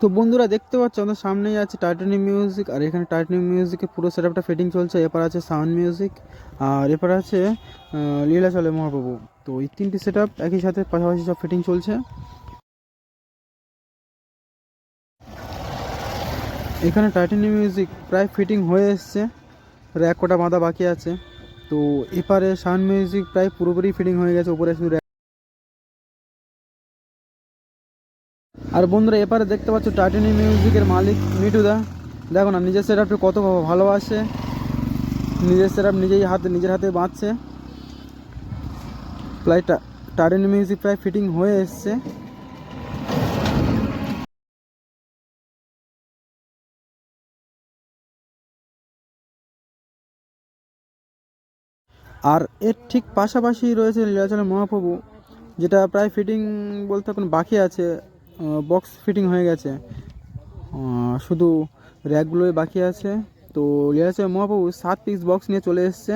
তো বন্ধুরা দেখতে পাচ্ছ আমাদের সামনেই আছে টাইটানিক মিউজিক, আর এখানে টাইটানিক মিউজিকের পুরো সেটআপটা ফিটিং চলছে। এরপর আছে সাউন্ড মিউজিক, আর এরপর আছে লীলাচলে মহাপ্রভু। তো এই তিনটি সেটআপ একই সাথে পাশাপাশি সব ফিটিং চলছে। এখানে টাইটানিক মিউজিক প্রায় ফিটিং হয়ে এসছে, র্যাক কটা বাঁধা বাকি আছে। তো এপারে সাউন্ড মিউজিক প্রায় পুরোপুরি ফিটিং হয়ে গেছে, উপরে শুধু। আর বন্ধুরা এপারে দেখতে পাচ্ছ টাইটানিক মিউজিকের মালিক মিঠুদা। দেখো না, নিজের সেটআপটি কত ভালোবাসে, নিজের সেটআপ নিজের হাতে বাঁধছে। প্রায় টাইটানিক মিউজিক প্রায় ফিটিং হয়ে এসছে। আর এর ঠিক পাশাপাশি রয়েছে লীলাচলের মহাপ্রভু, যেটা প্রায় ফিটিং বলতে এখন বাকি আছে। বক্স ফিটিং হয়ে গেছে, শুধু র্যাকগুলোই বাকি আছে। তো লীলাচলের মহাপ্রভু 7 পিস বক্স নিয়ে চলে এসছে।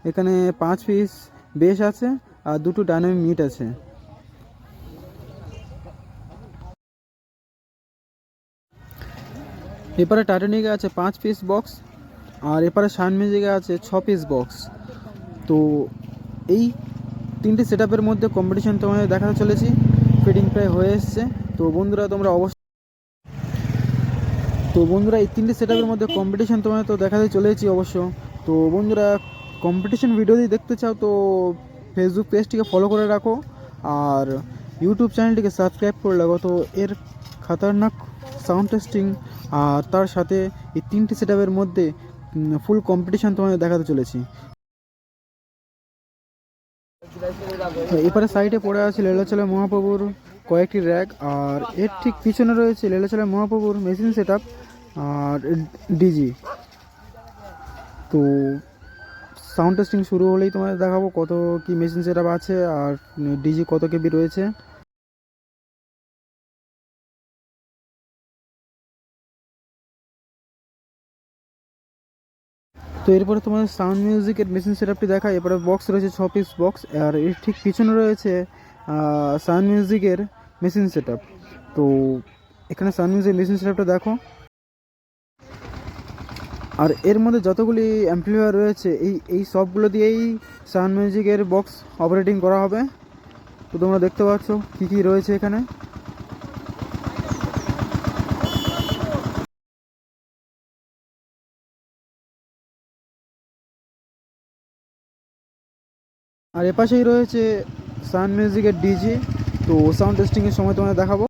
এখানে 5 পিস বেস আছে আর 2টো ডাইনামিক মিট আছে। এপারে টাইটানিকে আছে 5 পিস বক্স, আর এপারে সাউন্ড মিউজিকে আছে 6 পিস বক্স। তো এই তিনটে সেটআপের মধ্যে কম্পিটিশন তোমাদের দেখাতে চলেছি। ফিটিং প্রায় হয়ে এসছে। তো বন্ধুরা এই তিনটে সেটআপের মধ্যে কম্পিটিশন তোমাদের তো দেখাতে চলেছি অবশ্য। তো বন্ধুরা, কম্পিটিশন ভিডিও যদি দেখতে চাও তো ফেসবুক পেজটিকে ফলো করে রাখো, আর ইউটিউব চ্যানেলটিকে সাবস্ক্রাইব করে রাখো। তো এর খাতারনাক সাউন্ড টেস্টিং আর তার সাথে এই তিনটে সেটআপের মধ্যে ফুল কম্পিটিশন তোমাদের দেখাতে চলেছি। এপারে সাইডে পড়ে আছে লীলাচলের মহাপ্রভুর কয়েকটি র্যাক, আর এর ঠিক পিছনে রয়েছে লীলাচলের মহাপ্রভুর মেশিন সেটআপ আর ডিজি। তো সাউন্ড টেস্টিং শুরু হলেই তোমাদের দেখাবো কত কি মেশিন সেটআপ আছে আর ডিজি কত কেবি রয়েছে। তো এরপরে তোমাদের সাউন্ড মিউজিকের মেশিন সেটআপটি দেখায়। এরপরে বক্স রয়েছে 6 পিস বক্স, আর এর ঠিক পিছনে রয়েছে সাউন্ড মিউজিকের মেশিন সেটআপ। তো এখানে সাউন্ড মিউজিক মেশিন সেটআপটা দেখো। আর এর মধ্যে যতগুলি অ্যাম্পলিফায়ার রয়েছে এই সবগুলো দিয়েই সাউন্ড মিউজিকের বক্স অপারেটিং করা হবে। তো তোমরা দেখতে পাচ্ছ কী কী রয়েছে এখানে। আর এপাশেই রয়েছে সাউন্ড মিউজিকের ডিজি। তো সাউন্ড টেস্টিংয়ের সময় তোমাদের দেখাবো।